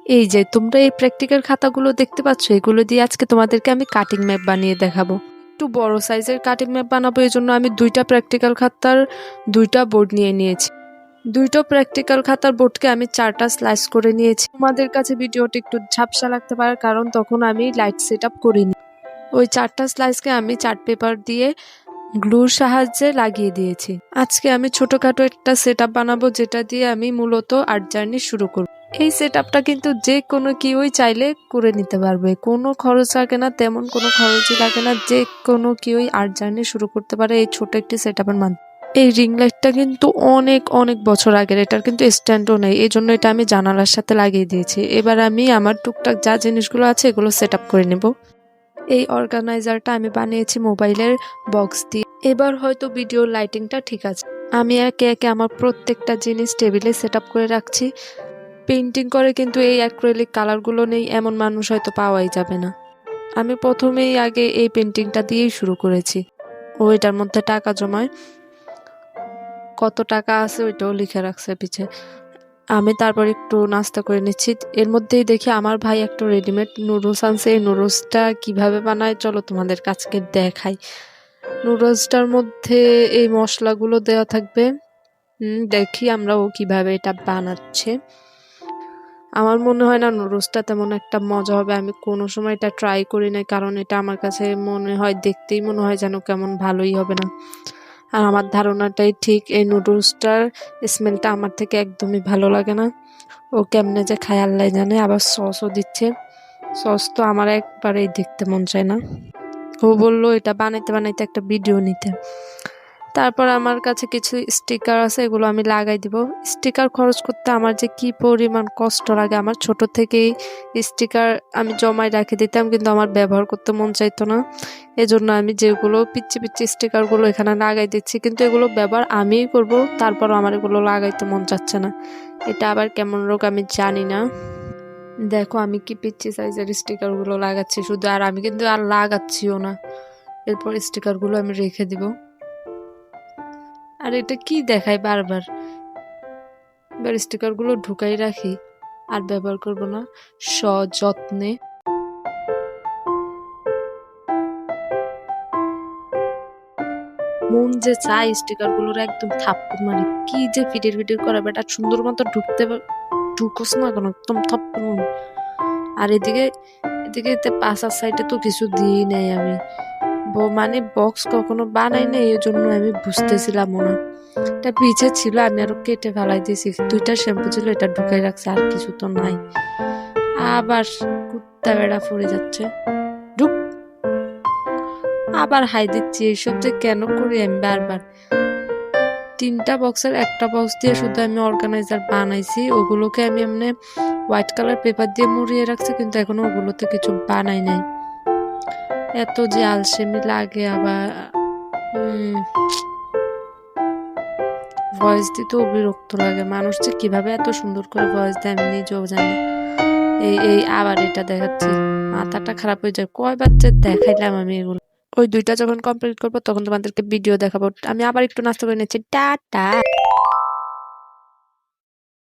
এই যে তোমরা এই প্র্যাকটিক্যাল খাতাগুলো দেখতে পাচ্ছ, এগুলো দিয়ে আজকে তোমাদেরকে আমি কাটিং ম্যাপ বানিয়ে দেখাবো। একটু বড় সাইজের কাটিং ম্যাপ বানাবো, এই জন্য আমি 2টা প্র্যাকটিক্যাল খাতার 2টা বোর্ড নিয়ে নিয়েছি। 2টো প্র্যাকটিক্যাল খাতার বোর্ডকে আমি 4টা স্লাইস করে নিয়েছি। তোমাদের কাছে ভিডিওটি একটু ঝাপসা লাগতে পারে, কারণ তখন আমি লাইট সেট আপ করিনি। ওই 4টা স্লাইসকে আমি চার্ট পেপার দিয়ে গ্লুর সাহায্যে লাগিয়ে দিয়েছি। আজকে আমি ছোটখাটো একটা সেট আপ বানাবো, যেটা দিয়ে আমি মূলত আর্ট জার্নি শুরু করব। এই সেট আপটা কিন্তু যে কোনো কেউই চাইলে করে নিতে পারবে, কোনো খরচ লাগে না, তেমন কোনো খরচই লাগে না, যে কোনো কেউই আর্ট জার্নি শুরু করতে পারে এই ছোট একটি সেট আপের মাধ্যমে। এই রিং লাইটটা কিন্তু অনেক অনেক বছর আগের, এটার কিন্তু স্ট্যান্ডও নেই, এই জন্য এটা আমি জানালার সাথে লাগিয়ে দিয়েছি। এবার আমি আমার টুকটাক যা জিনিসগুলো আছে এগুলো সেট আপ করে নেব। এই অর্গানাইজারটা আমি বানিয়েছি মোবাইলের বক্স দিয়ে। এবার হয়তো ভিডিওর লাইটিংটা ঠিক আছে। আমি একে একে আমার প্রত্যেকটা জিনিস টেবিলে সেট আপ করে রাখছি। পেইন্টিং করে কিন্তু এই অ্যাক্রিলিক কালারগুলো নেই এমন মানুষ হয়তো পাওয়াই যাবে না। আমি প্রথমেই আগে এই পেইন্টিংটা দিয়েই শুরু করেছি। এটার মধ্যে টাকা জমায়, কত টাকা আছে ওইটাও লিখে রাখছে পিছে। আমি তারপর একটু নাস্তা করে নিচ্ছি। এর মধ্যেই দেখি আমার ভাই একটা রেডিমেড নুডলস আনছে। এই নুডলসটা কিভাবে বানায় চলো তোমাদের কাছকে দেখাই। নুডলসটার মধ্যে এই মশলাগুলো দেওয়া থাকবে। দেখি আমরা ও কিভাবে এটা বানাচ্ছে। আমার মনে হয় না নুডলসটা তেমন একটা মজা হবে। আমি কোনো সময় এটা ট্রাই করি নাই, কারণ এটা আমার কাছে মনে হয়, দেখতেই মনে হয় যেন কেমন ভালোই হবে না। আর আমার ধারণাটাই ঠিক, এই নুডলসটার স্মেলটা আমার থেকে একদমই ভালো লাগে না। ও কেমনে যে খায় আল্লাহ জানে। আবার সসও দিচ্ছে, সস তো আমার একবারেই দেখতে মন চায় না। ও বললো এটা বানাইতে বানাইতে একটা ভিডিও নিতে। তারপর আমার কাছে কিছু স্টিকার আছে, এগুলো আমি লাগাই দিব। স্টিকার খরচ করতে আমার যে কি পরিমাণ কষ্ট লাগে। আমার ছোট থেকেই স্টিকার আমি জমায় রেখে দিতাম, কিন্তু আমার ব্যবহার করতে মন চাইতো না। এজন্য আমি যেগুলো পিচ্ছি পিচ্ছি স্টিকারগুলো এখানে লাগাই দিচ্ছি, কিন্তু এগুলো ব্যবহার আমিই করব, তারপরও আমার এগুলো লাগাইতে মন চাচ্ছে না। এটা আবার কেমন রোগ আমি জানি না। দেখো আমি কি পিচ্ছি সাইজের স্টিকারগুলো লাগাচ্ছি শুধু, আর আমি কিন্তু আর লাগাচ্ছিও না। এরপর স্টিকারগুলো আমি রেখে দিব। আর এটা কি দেখায় বারবার, এবার স্টিকারগুলো ঢুকাই রাখি, আর ব্যবহার করব না সযত্নে। মন যে চাই স্টিকারগুলোর একদম থাপ্পড় মারি, কি যে ফিটির ফিটির করে বেটা, সুন্দর মতো ঢুকোস না কেন, একদম থাপ্পড় মারি। আর এদিকে এদিকে পাশার সাইডে তো কিছু দিই নাই আমি, মানে বক্স কখনো বানাই নাই, এই জন্য আমি বুঝতেছিলাম না। এটা পিছে ছিল, আমি আরো কেটে ফেলাই দিয়েছি। 2টা শ্যাম্পু ছিল, এটা ঢুকাই রাখছে, আর কিছু তো নাই। আবার কুত্তা বেড়া পড়ে যাচ্ছে, ঢুক। আবার হাই দিচ্ছি, এইসব যে কেন করি আমি বারবার। 3টা বক্সের একটা বক্স দিয়ে শুধু আমি অর্গানাইজার বানাইছি, ওগুলোকে আমি এমনি হোয়াইট কালার পেপার দিয়ে মুড়িয়ে রাখছি, কিন্তু এখনো ওগুলোতে কিছু বানাই নাই। এত যে আলসেমি লাগে। আবার ভয়েস দিতেও বিরক্ত লাগে। মানুষ যে কিভাবে এত সুন্দর করে ভয়েস দেয় আমি নিজেও জানি না। এই আবার এটা দেখাচ্ছি, মাথাটা খারাপ হয়ে যায়। কয়বার যে দেখাইলাম আমি এগুলো। ওই 2টা যখন কমপ্লিট করবো তখন তোমাদেরকে ভিডিও দেখাবো। আমি আবার একটু নাস্তা করে নিচ্ছি। টাটা।